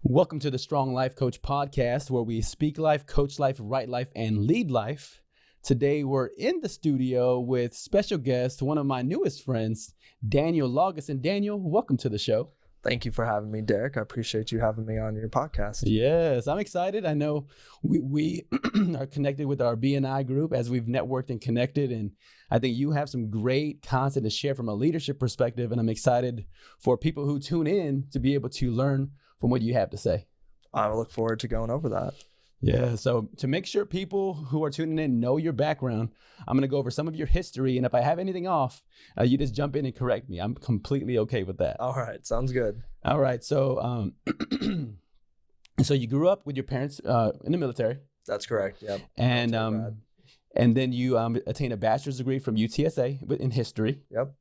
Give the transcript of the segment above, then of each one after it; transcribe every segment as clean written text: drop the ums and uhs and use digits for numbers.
Welcome to the Strong Life Coach podcast, where we speak life, coach life, write life, and lead life. Today, we're in the studio with special guest, one of my newest friends, Daniel Laugesen. Daniel, welcome to the show. Thank you for having me, Derek. I appreciate you having me on your podcast. Yes, I'm excited. I know we are connected with our BNI group as we've networked and connected, and I think you have some great content to share from a leadership perspective, and I'm excited for people who tune in to be able to learn from what you have to say. I look forward to going over that. Yeah, so to make sure people who are tuning in know your background, I'm going to go over some of your history, and if I have anything off, you just jump in and correct me. I'm completely okay with that. All right, sounds good. All right, so so you grew up with your parents in the military. That's correct, yep. And then you attained a bachelor's degree from UTSA in history. Yep.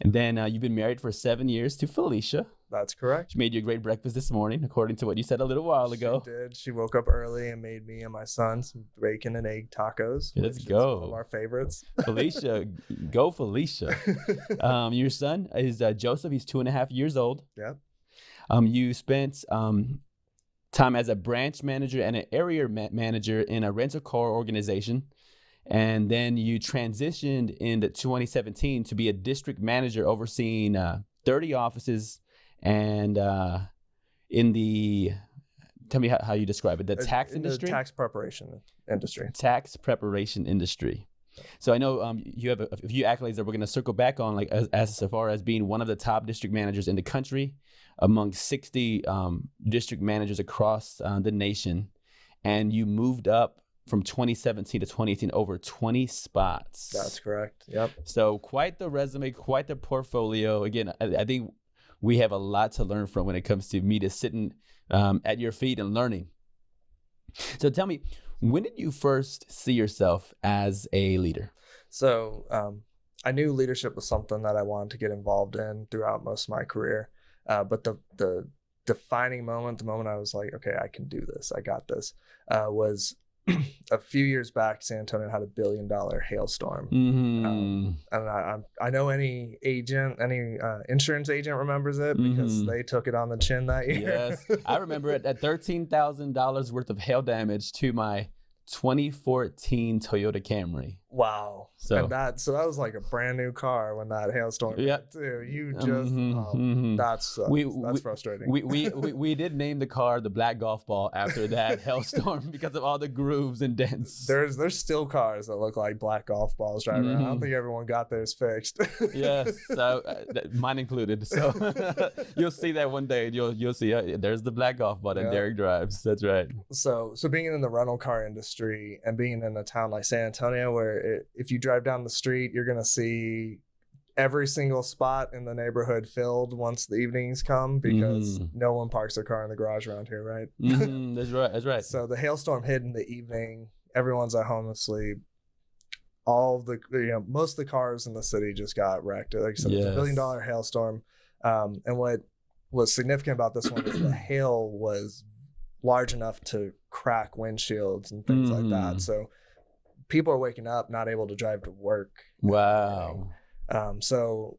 And then you've been married for 7 years to Felicia. That's correct. She made you a great breakfast this morning, according to what you said a little while ago. She did. She woke up early and made me and my son some bacon and egg tacos. Let's go. One of our favorites. Felicia, go Felicia. Your son is Joseph. He's 2.5 years old. Yep. You spent time as a branch manager and an area manager in a rental car organization. And then you transitioned in 2017 to be a district manager overseeing 30 offices and in the, tell me how you describe it, the tax industry? The tax preparation industry. Tax preparation industry. So I know you have a few accolades that we're going to circle back on, like as far as being one of the top district managers in the country among 60 district managers across the nation. And you moved up from 2017 to 2018 over 20 spots. That's correct. Yep. So quite the resume, quite the portfolio. Again, I think we have a lot to learn from when it comes to me just sitting at your feet and learning. So tell me, when did you first see yourself as a leader? So I knew leadership was something that I wanted to get involved in throughout most of my career. But the defining moment, the moment I was like, okay, I can do this, I got this, was a few years back. San Antonio had $1 billion hailstorm. Mm-hmm. And I know any insurance agent remembers it because they took it on the chin that year. Yes, I remember it at $13,000 worth of hail damage to my 2014 Toyota Camry. Wow. So that was like a brand new car when that hailstorm hit too. You just that's frustrating. We did name the car the Black Golf Ball after that hailstorm because of all the grooves and dents. There's still cars that look like black golf balls driving around. I don't think everyone got theirs fixed. Yes, so mine included. So you'll see that one day. You'll see there's the Black Golf Ball that Derek drives. That's right. So being in the rental car industry and being in a town like San Antonio, where if you drive down the street, you're gonna see every single spot in the neighborhood filled once the evenings come because no one parks their car in the garage around here, right? That's right. So the hailstorm hit in the evening. Everyone's at home asleep. Most of the cars in the city just got wrecked. Like I said, It's $1 billion hailstorm. And what was significant about this one is the hail was large enough to crack windshields and things like that. So people are waking up not able to drive to work. Wow. So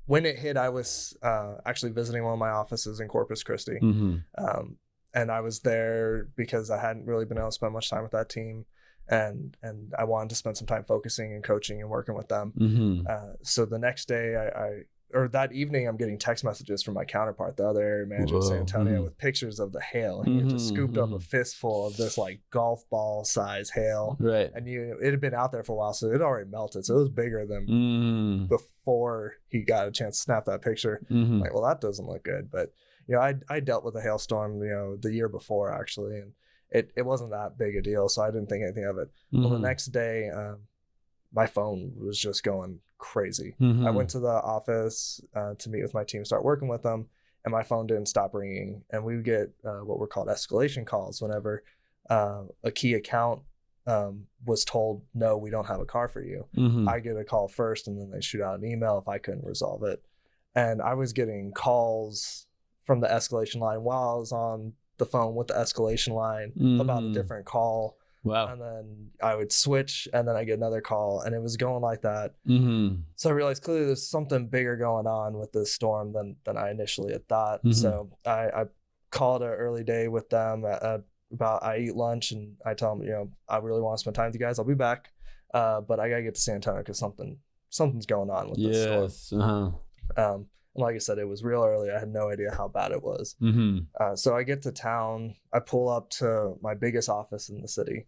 when it hit, I was actually visiting one of my offices in Corpus Christi. And I was there because I hadn't really been able to spend much time with that team. And I wanted to spend some time focusing and coaching and working with them. So the next day, or that evening, I'm getting text messages from my counterpart, the other area manager in San Antonio, with pictures of the hail. And he just scooped up a fistful of this like golf ball size hail. Right. And it had been out there for a while, so it already melted. So it was bigger than before he got a chance to snap that picture. Like, well, that doesn't look good. But, I dealt with a hailstorm, the year before actually. And it wasn't that big a deal. So I didn't think anything of it. Well, the next day, my phone was just going crazy. I went to the office to meet with my team, start working with them, and my phone didn't stop ringing. And we would get what were called escalation calls whenever a key account was told, no, we don't have a car for you. I get a call first, and then they shoot out an email if I couldn't resolve it. And I was getting calls from the escalation line while I was on the phone with the escalation line about a different call. Wow. And then I would switch, and then I get another call, and it was going like that. So I realized clearly there's something bigger going on with this storm than I initially had thought. So I call it an early day with them about I eat lunch and I tell them, I really want to spend time with you guys. I'll be back. But I gotta get to San Antonio because something's going on with this storm. Yes. Uh-huh. And like I said, it was real early. I had no idea how bad it was. So I get to town. I pull up to my biggest office in the city,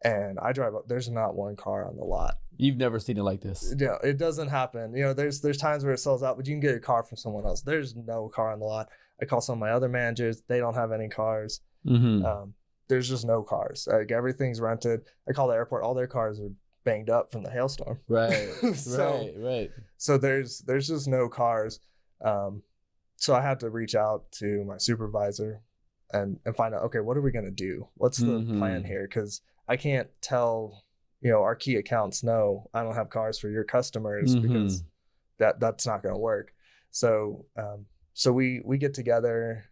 and I drive up. There's not one car on the lot. You've never seen it like this. Yeah, it doesn't happen. There's times where it sells out, but you can get a car from someone else. There's no car on the lot. I call some of my other managers. They don't have any cars. There's just no cars. Like everything's rented. I call the airport. All their cars are banged up from the hailstorm. Right. Right. So there's just no cars. So I had to reach out to my supervisor and find out, okay, what are we going to do? What's the plan here? Because I can't tell, our key accounts, no, I don't have cars for your customers because that's not going to work. So we get together,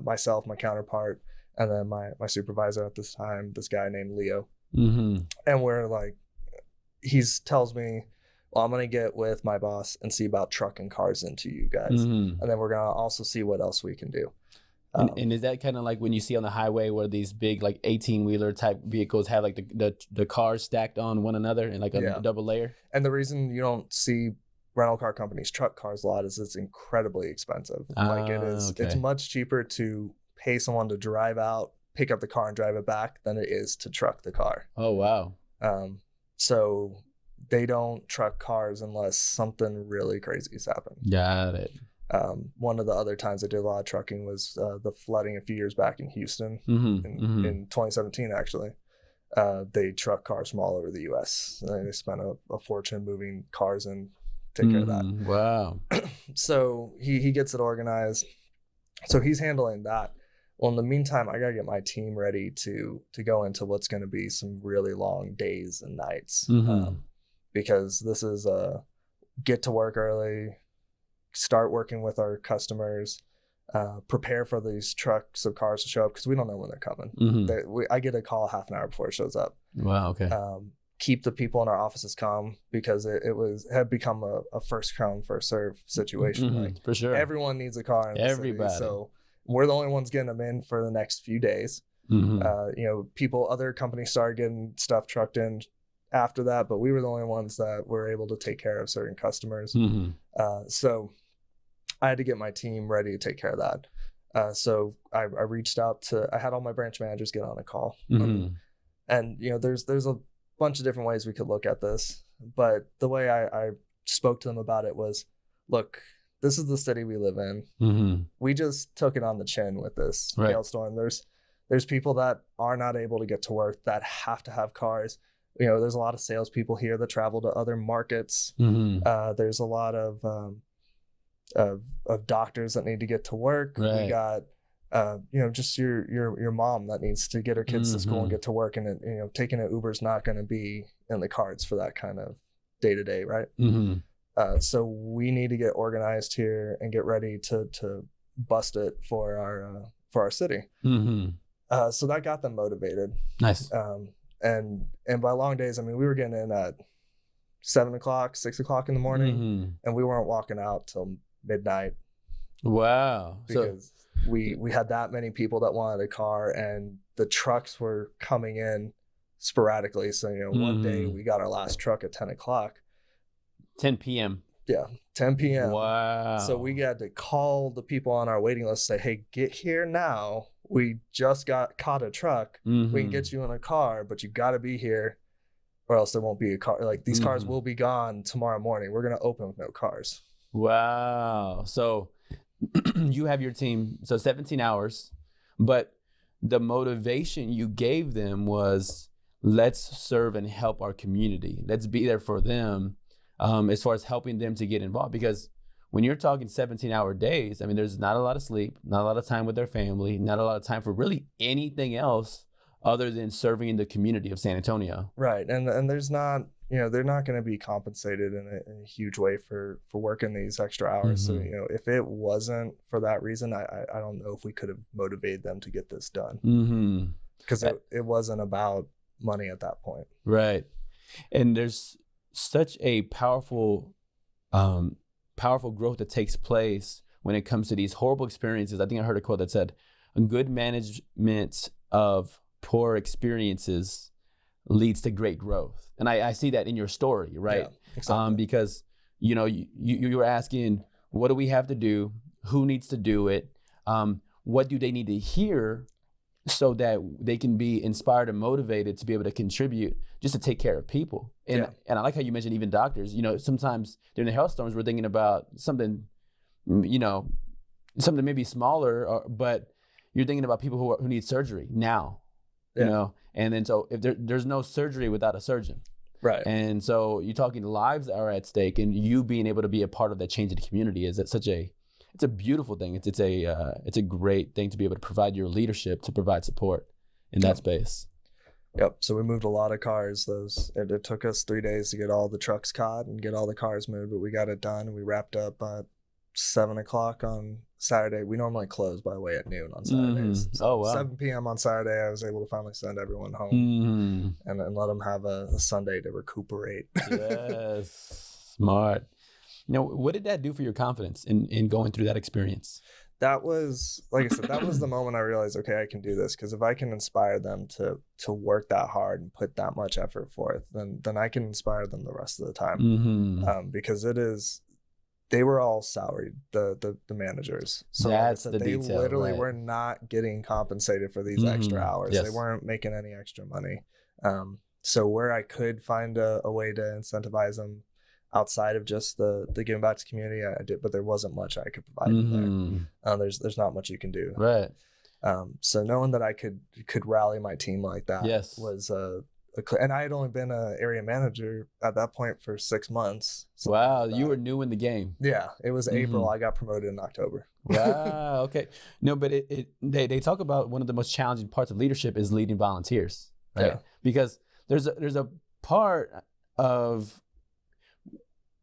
myself, my counterpart, and then my supervisor at this time, this guy named Leo. And we're like, he tells me, well, I'm going to get with my boss and see about trucking cars into you guys. And then we're going to also see what else we can do. And is that kind of like when you see on the highway where these big like 18-wheeler type vehicles have like the cars stacked on one another in like a double layer? And the reason you don't see rental car companies truck cars a lot is it's incredibly expensive. Like it is, it's much cheaper to pay someone to drive out, pick up the car and drive it back than it is to truck the car. Oh, wow. So they don't truck cars unless something really crazy has happened. Got it. One of the other times I did a lot of trucking was the flooding a few years back in Houston in 2017, actually. They truck cars from all over the U.S. They spent a fortune moving cars and take care of that. Wow. So he gets it organized. So he's handling that. Well, in the meantime, I got to get my team ready to go into what's going to be some really long days and nights. Because this is get to work early, start working with our customers, prepare for these trucks of cars to show up because we don't know when they're coming. I get a call half an hour before it shows up. Wow. Okay. Keep the people in our offices calm because it had become a first come first serve situation. Like for sure, everyone needs a car. In Everybody. City, so we're the only ones getting them in for the next few days. Other companies started getting stuff trucked in after that, but we were the only ones that were able to take care of certain customers. So I had to get my team ready to take care of that. So I reached out I had all my branch managers get on a call. And there's a bunch of different ways we could look at this, but the way I spoke to them about it was, look, this is the city we live in. We just took it on the chin with this hailstorm. There's people that are not able to get to work that have to have cars. There's a lot of salespeople here that travel to other markets. There's a lot of doctors that need to get to work. We got just your mom that needs to get her kids to school and get to work, and taking an Uber is not going to be in the cards for that kind of day to day, right? So we need to get organized here and get ready to bust it for our city. So that got them motivated. Nice. And by long days, I mean, we were getting in at 7 o'clock, 6 o'clock in the morning, and we weren't walking out till midnight. Wow. Because we had that many people that wanted a car, and the trucks were coming in sporadically. So, one day we got our last truck at 10 o'clock. 10 p.m. Yeah, 10 p.m. Wow. So we had to call the people on our waiting list, say, hey, get here now. We just caught a truck. We can get you in a car, but you got to be here or else there won't be a car. Like these cars will be gone tomorrow morning. We're going to open with no cars. Wow. So you have your team, so 17 hours, but the motivation you gave them was, let's serve and help our community. Let's be there for them as far as helping them to get involved. Because when you're talking 17-hour days, I mean, there's not a lot of sleep, not a lot of time with their family, not a lot of time for really anything else other than serving in the community of San Antonio. Right. And there's not, they're not going to be compensated in a huge way for working these extra hours. So, if it wasn't for that reason, I don't know if we could have motivated them to get this done. Because it wasn't about money at that point. Right. And there's such a powerful growth that takes place when it comes to these horrible experiences. I think I heard a quote that said, good management of poor experiences leads to great growth. And I see that in your story, right? Yeah, exactly. Because, you were asking, what do we have to do? Who needs to do it? What do they need to hear so that they can be inspired and motivated to be able to contribute just to take care of people? And I like how you mentioned even doctors. Sometimes during the hailstorms, we're thinking about something, something maybe smaller, but you're thinking about people who need surgery now, and then so if there's no surgery without a surgeon. Right. And so you're talking lives are at stake, and you being able to be a part of that change in the community it's a beautiful thing. It's a great thing to be able to provide your leadership, to provide support in that space. Yep. So we moved a lot of cars. It took us 3 days to get all the trucks caught and get all the cars moved, but we got it done, and we wrapped up at 7:00 on Saturday. We normally close, by the way, at noon on Saturdays. So Oh, wow. 7 p.m. on Saturday, I was able to finally send everyone home and let them have a Sunday to recuperate. Yes, smart. What did that do for your confidence in going through that experience? That was, like I said, that was the moment I realized, okay, I can do this. Because if I can inspire them to work that hard and put that much effort forth, then I can inspire them the rest of the time. Because they were all salaried, the managers. So that's they detail, literally right. were not getting compensated for these extra hours. Yes. They weren't making any extra money. So where I could find a way to incentivize them outside of just the giving back to the community, I did, but there wasn't much I could provide them there. There's not much you can do. Right. So knowing that I could rally my team like that was and I had only been an area manager at that point for 6 months. Wow, you were new in the game. Yeah, it was April. I got promoted in October. Wow, okay. No, but they talk about one of the most challenging parts of leadership is leading volunteers, right? Yeah. Because there's a part of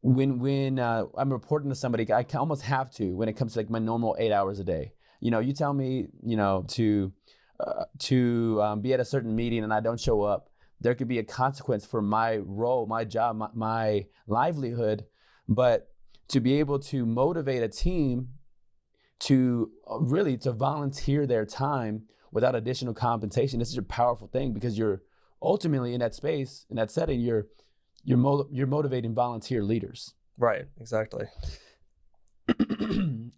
when I'm reporting to somebody, I almost have to when it comes to like my normal 8 hours a day. You tell me, to be at a certain meeting and I don't show up, there could be a consequence for my role, my job, my livelihood. But to be able to motivate a team to volunteer their time without additional compensation, this is a powerful thing, because you're ultimately in that space, in that setting, you're motivating volunteer leaders. Right, exactly.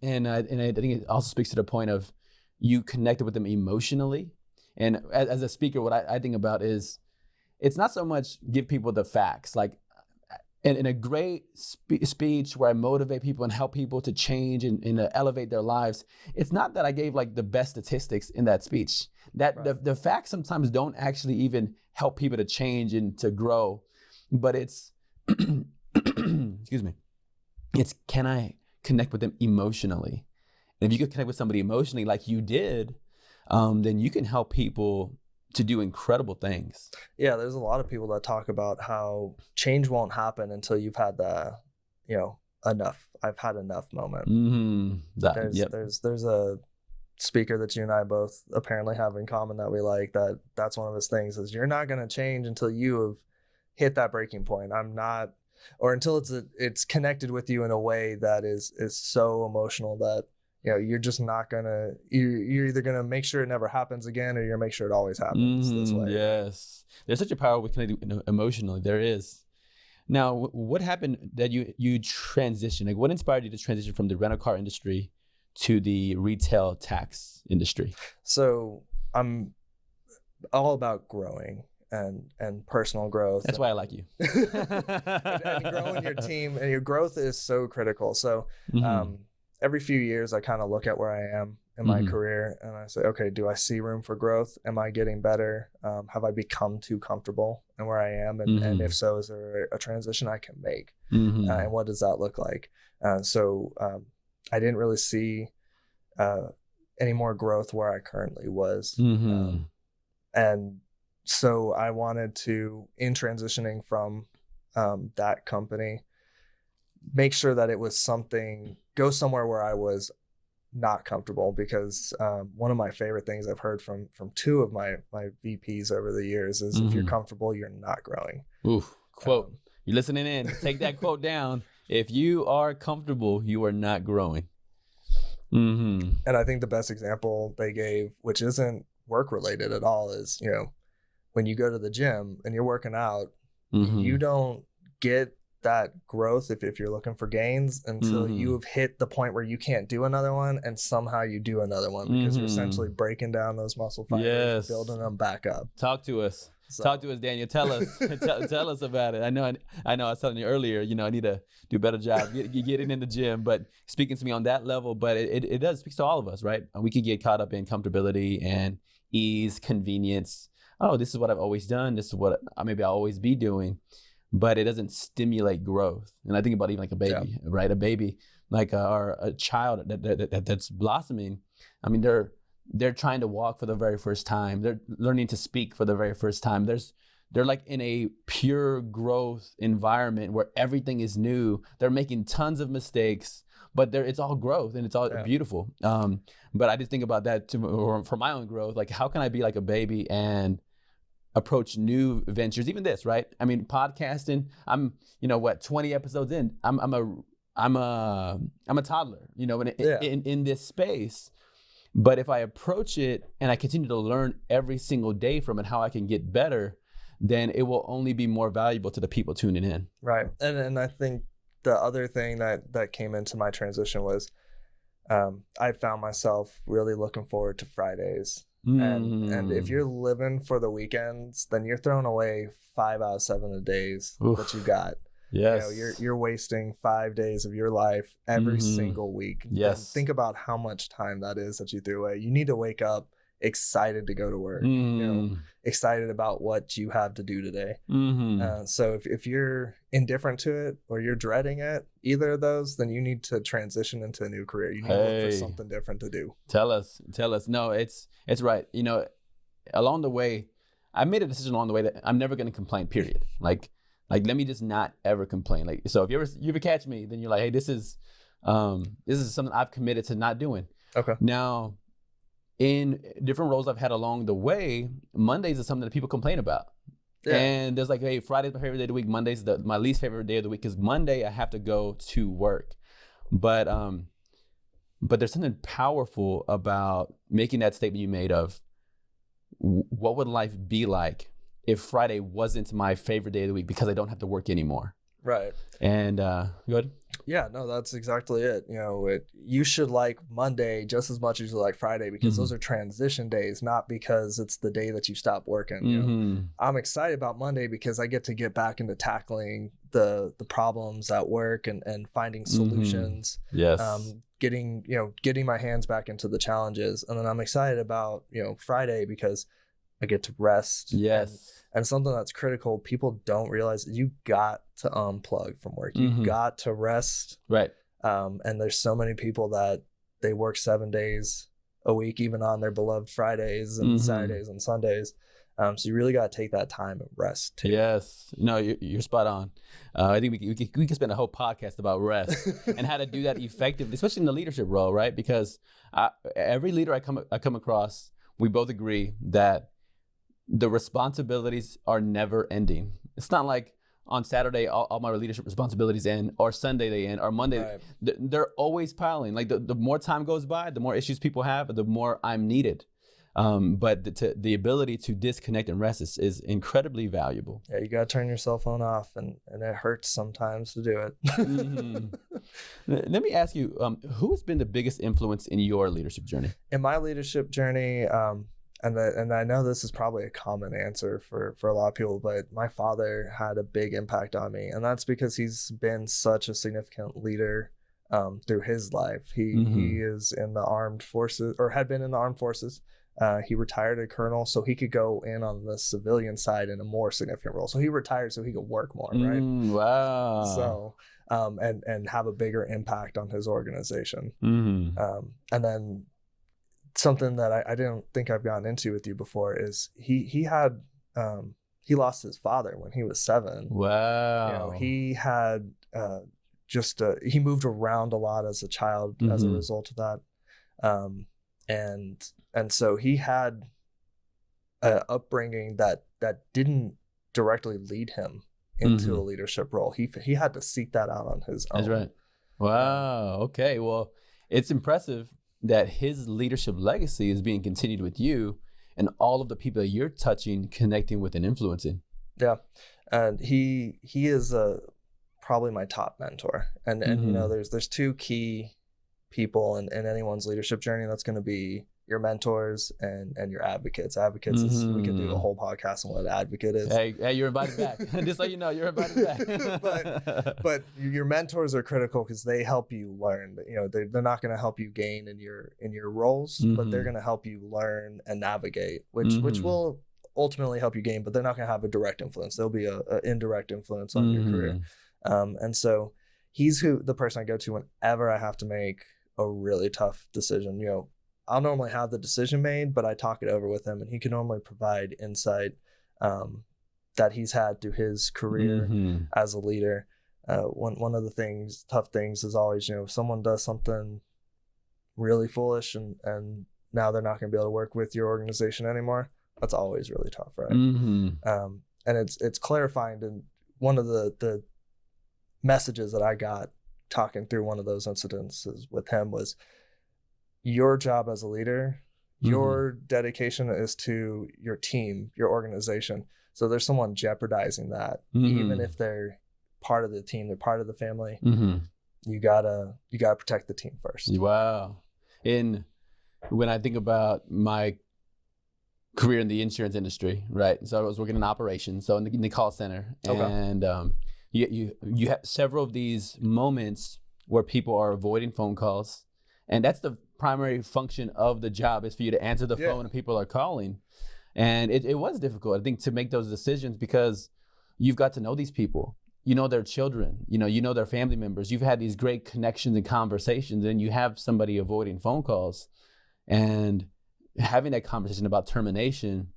And I think it also speaks to the point of you connected with them emotionally. And as a speaker, what I think about is, it's not so much give people the facts. Like in a great speech where I motivate people and help people to change and elevate their lives, it's not that I gave like the best statistics in that speech. That right. the facts sometimes don't actually even help people to change and to grow, but it's, excuse me, it's, can I connect with them emotionally? And if you could connect with somebody emotionally like you did, then you can help people to do incredible things. Yeah, there's a lot of people that talk about how change won't happen until you've had the, enough. I've had enough moment. There's a speaker that you and I both apparently have in common that we like, that's one of his things is you're not going to change until you have hit that breaking point. Or until it's connected with you in a way that is so emotional that you're just not gonna. You're either gonna make sure it never happens again, or you're gonna make sure it always happens this way. Yes, there's such a power with connecting emotionally. There is. Now, what happened that you transitioned? Like, what inspired you to transition from the rental car industry to the retail tax industry? So I'm all about growing and personal growth. That's why I like you. and growing your team, and your growth is so critical. So. Every few years, I kind of look at where I am in my career and I say, okay, do I see room for growth? Am I getting better? Have I become too comfortable in where I am? And if so, is there a transition I can make? And what does that look like? So I didn't really see any more growth where I currently was. And so I wanted to, in transitioning from that company, make sure that it was go somewhere where I was not comfortable, because one of my favorite things I've heard from two of my VPs over the years is if you're comfortable, you're not growing. Ooh, quote. You're listening in. Take that quote down. If you are comfortable, you are not growing. And I think the best example they gave, which isn't work related at all, is, you know, when you go to the gym and you're working out, you don't get that growth if you're looking for gains until you've hit the point where you can't do another one, and somehow you do another one, because you're essentially breaking down those muscle fibers, building them back up. Talk to us. Talk to us, Daniel. Tell us. tell us about it. I know I was telling you earlier, you know, I need to do a better job getting in the gym, but speaking to me on that level, but it does speak to all of us, right? We could get caught up in comfortability and ease, convenience. Oh, this is what I've always done. This is what maybe I'll always be doing, but it doesn't stimulate growth. And I think about even like a baby, right? A baby, like or a child that's blossoming. I mean, they're trying to walk for the very first time. They're learning to speak for the very first time. They're like in a pure growth environment where everything is new. They're making tons of mistakes, but it's all growth and it's all beautiful. But I just think about that for my own growth. Like, how can I be like a baby and approach new ventures? Even this, right? I mean, podcasting. I'm, 20 episodes in. I'm a toddler, in this space. But if I approach it and I continue to learn every single day from it, how I can get better, then it will only be more valuable to the people tuning in. Right. And I think the other thing that came into my transition was I found myself really looking forward to Fridays. And if you're living for the weekends, then you're throwing away 5 out of 7 of the days that you got. Yes. You're wasting 5 days of your life every single week. Yes. And think about how much time that is that you threw away. You need to wake up excited to go to work, excited about what you have to do today. So if you're indifferent to it or you're dreading it, either of those, then you need to transition into a new career. You need to look for something different to do. Tell us. No, it's right. Along the way, I made a decision along the way that I'm never going to complain, period. Like, let me just not ever complain. Like, so if you ever catch me, then you're like, hey, this is something I've committed to not doing. Okay. Now, in different roles I've had along the way, Mondays is something that people complain about. Yeah. And there's like, hey, Friday's my favorite day of the week. Monday's my least favorite day of the week, because Monday I have to go to work. But there's something powerful about making that statement you made of what would life be like if Friday wasn't my favorite day of the week because I don't have to work anymore. Right. And go ahead. Yeah, no, that's exactly it. You should like Monday just as much as you like Friday, because those are transition days, not because it's the day that you stop working. I'm excited about Monday because I get to get back into tackling the problems at work and finding solutions. Yes. Getting my hands back into the challenges. And then I'm excited about, Friday because I get to rest. Yes. And something that's critical, people don't realize, you got to unplug from work. You got to rest. Right. And there's so many people that they work 7 days a week, even on their beloved Fridays and Saturdays and Sundays. So you really got to take that time and rest too. Yes. No, you're spot on. I think we can spend a whole podcast about rest and how to do that effectively, especially in the leadership role, right? Because every leader I come across, we both agree that the responsibilities are never ending. It's not like on Saturday, all my leadership responsibilities end, or Sunday they end, or Monday. Right. They're always piling. Like the more time goes by, the more issues people have, the more I'm needed. But the ability to disconnect and rest is incredibly valuable. Yeah, you got to turn your cell phone off, and it hurts sometimes to do it. Let me ask you, who has been the biggest influence in your leadership journey? In my leadership journey, and I know this is probably a common answer for a lot of people, but my father had a big impact on me. And that's because he's been such a significant leader through his life. He is in the armed forces, or had been in the armed forces. He retired a colonel so he could go in on the civilian side in a more significant role. So he retired so he could work more, right? Wow. So, and have a bigger impact on his organization. And then something that I didn't think I've gotten into with you before is he lost his father when he was 7. Wow. He had he moved around a lot as a child as a result of that. And so he had an upbringing that didn't directly lead him into a leadership role. He had to seek that out on his own. That's right. Wow. Okay. Well, it's impressive that his leadership legacy is being continued with you and all of the people that you're touching, connecting with, and influencing. Yeah. And he is probably my top mentor. And you know, there's two key people in anyone's leadership journey. That's going to be your mentors and your advocates. Advocates is, we could do a whole podcast on what an advocate is. Hey, you're invited back. Just so you know, you're invited back. but your mentors are critical because they help you learn. You know, they're not going to help you gain in your roles, but they're going to help you learn and navigate, which will ultimately help you gain. But they're not going to have a direct influence. There'll be a indirect influence on your career. And so he's the person I go to whenever I have to make a really tough decision. You know, I'll normally have the decision made, but I talk it over with him, and he can normally provide insight that he's had through his career as a leader. One of the tough things is always, you know, if someone does something really foolish and now they're not going to be able to work with your organization anymore, that's always really tough, right? And it's clarifying. And one of the messages that I got talking through one of those incidences with him was, your job as a leader, your dedication is to your team, your organization. So there's someone jeopardizing that, even if they're part of the team, they're part of the family. You gotta protect the team first. Wow. And when I think about my career in the insurance industry, right? So I was working in operations, so in the call center, and you have several of these moments where people are avoiding phone calls. And that's the primary function of the job, is for you to answer the phone when people are calling. And it was difficult, I think, to make those decisions, because you've got to know these people. You know their children, you know their family members. You've had these great connections and conversations, and you have somebody avoiding phone calls. And having that conversation about termination,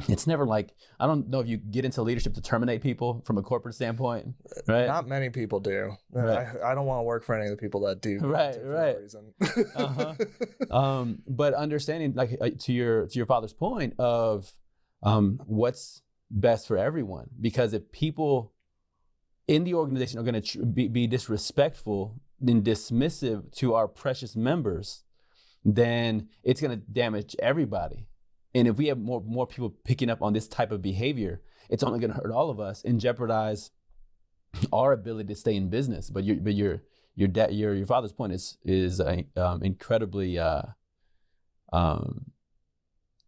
it's never like, I don't know if you get into leadership to terminate people from a corporate standpoint, right? Not many people do. Right. I don't want to work for any of the people that do. Right. Reason. But understanding, like, to your father's point of what's best for everyone, because if people in the organization are going to be disrespectful and dismissive to our precious members, then it's going to damage everybody. And if we have more people picking up on this type of behavior, it's only going to hurt all of us and jeopardize our ability to stay in business. But your father's point is incredibly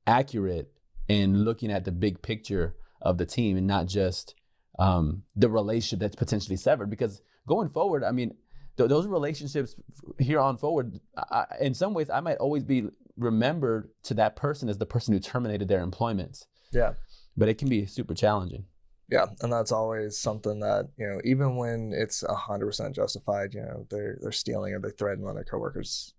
accurate in looking at the big picture of the team, and not just the relationship that's potentially severed. Because going forward, I mean, those relationships here on forward, in some ways, I might always be remembered to that person as the person who terminated their employment. Yeah. But it can be super challenging. Yeah. And that's always something that, you know, even when it's 100% justified, you know, they're stealing or they're threatening on their coworkers.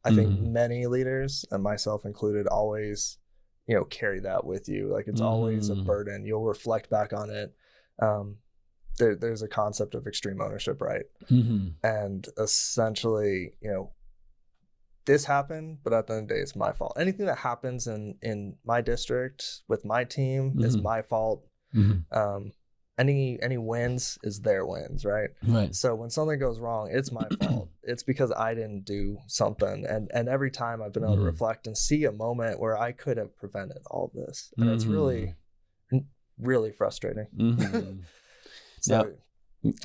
I think many leaders, and myself included, always, you know, carry that with you. Like, it's always a burden. You'll reflect back on it. There's a concept of extreme ownership, right? And essentially, you know, this happened, but at the end of the day, it's my fault. Anything that happens in my district with my team is my fault. Any wins is their wins, right? Right. So when something goes wrong, it's my fault. It's because I didn't do something. And every time I've been able to reflect and see a moment where I could have prevented all this. And it's really, really frustrating. So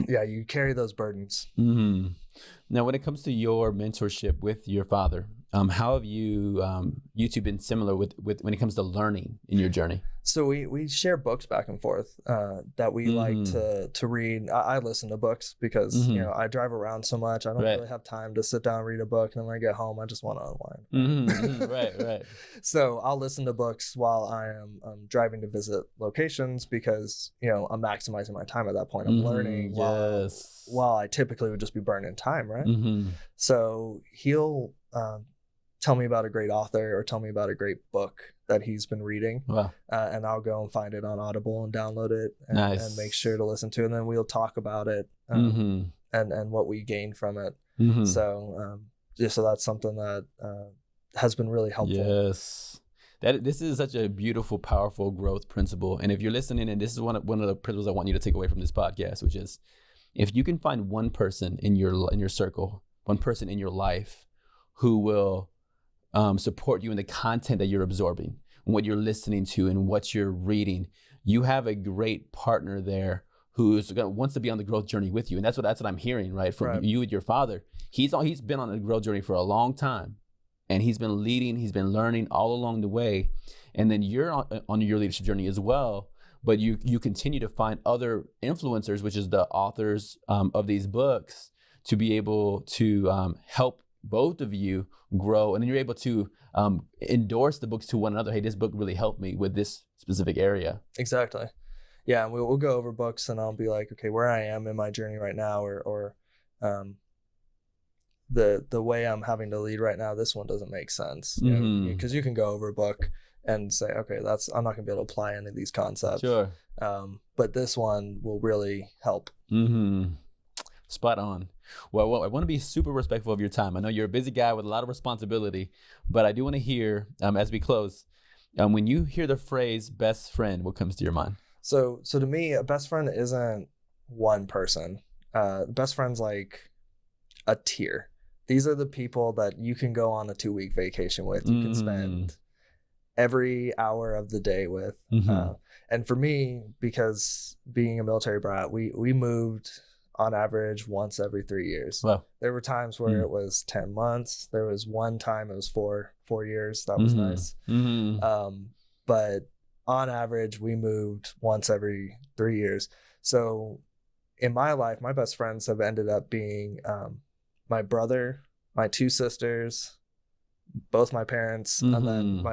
yeah, you carry those burdens. Now, when it comes to your mentorship with your father, how have you two been similar with when it comes to learning in your journey? So we share books back and forth that we like to read. I listen to books because you know, I drive around so much. I don't really have time to sit down and read a book. And then when I get home, I just want to unwind. Right. So I'll listen to books while I am driving to visit locations, because, you know, I'm maximizing my time at that point. I'm learning while I typically would just be burning time, right? So he'll tell me about a great author or tell me about a great book that he's been reading. Wow. And I'll go and find it on Audible and download it and make sure to listen to it. And then we'll talk about it and what we gained from it. So so that's something that has been really helpful. Yes. This is such a beautiful, powerful growth principle. And if you're listening, and this is one of the principles I want you to take away from this podcast, which is, if you can find one person in your circle, one person in your life who will support you in the content that you're absorbing, what you're listening to, and what you're reading. You have a great partner there who's wants to be on the growth journey with you, and that's what I'm hearing, right, from you and your father. He's been on a growth journey for a long time, and he's been leading, he's been learning all along the way, and then you're on your leadership journey as well. But you continue to find other influencers, which is the authors of these books, to be able to help both of you grow, and then you're able to endorse the books to one another. Hey, this book really helped me with this specific area. Exactly. Yeah, and we'll go over books, and I'll be like, okay, where I am in my journey right now, or the way I'm having to lead right now, this one doesn't make sense. Because you can go over a book and say, okay, I'm not gonna be able to apply any of these concepts. Sure. But this one will really help. Spot on. Well, I want to be super respectful of your time. I know you're a busy guy with a lot of responsibility, but I do want to hear, as we close, when you hear the phrase best friend, what comes to your mind? So to me, a best friend isn't one person. Best friend's like a tier. These are the people that you can go on a 2-week vacation with. You can spend every hour of the day with. And for me, because being a military brat, we moved on average once every 3 years. Wow. There were times where it was 10 months. There was one time it was 4 years. That was nice. But on average, we moved once every 3 years. So in my life, my best friends have ended up being my brother, my 2 sisters, both my parents, and then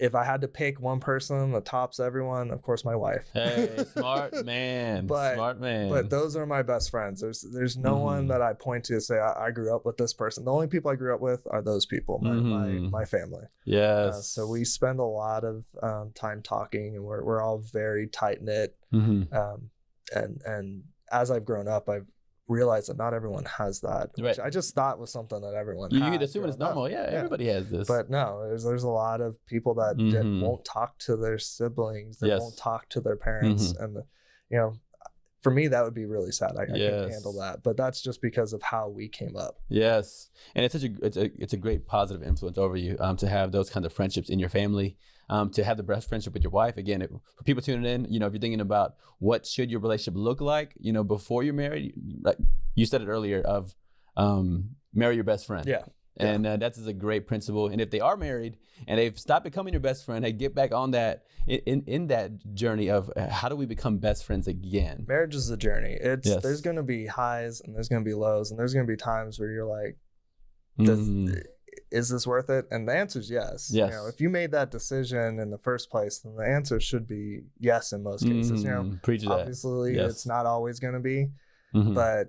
if I had to pick one person that tops everyone, of course, my wife. Hey, smart man. Smart man. But those are my best friends. There's no one that I point to say I grew up with this person. The only people I grew up with are those people, my family. Yes. So we spend a lot of time talking, and we're all very tight knit. And as I've grown up, I've realized that not everyone has that, which I just thought was something that everyone had. You assume it's normal. Yeah, everybody has this. But no, there's a lot of people that won't talk to their siblings, that won't talk to their parents, and for me that would be really sad. I couldn't handle that, but that's just because of how we came up. Yes, and it's a great positive influence over you to have those kinds of friendships in your family. To have the best friendship with your wife. Again, for people tuning in, if you're thinking about what should your relationship look like, before you're married, like you said it earlier, of marry your best friend. Yeah. And that's a great principle. And if they are married and they've stopped becoming your best friend, hey, get back on that in that journey of how do we become best friends again? Marriage is a journey. There's going to be highs and there's going to be lows, and there's going to be times where you're like, is this worth it? And the answer is yes. If you made that decision in the first place, then the answer should be yes in most cases. Preach that. Obviously, it's not always going to be, but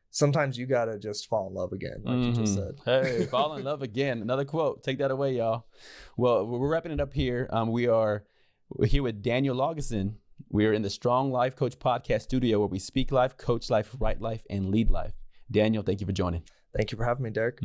sometimes you got to just fall in love again, like you just said. Hey, fall in love again. Another quote. Take that away, y'all. Well, we're wrapping it up here. We're here with Daniel Laugesen. We are in the Strong Life Coach podcast studio, where we speak life, coach life, write life, and lead life. Daniel, thank you for joining. Thank you for having me, Derek.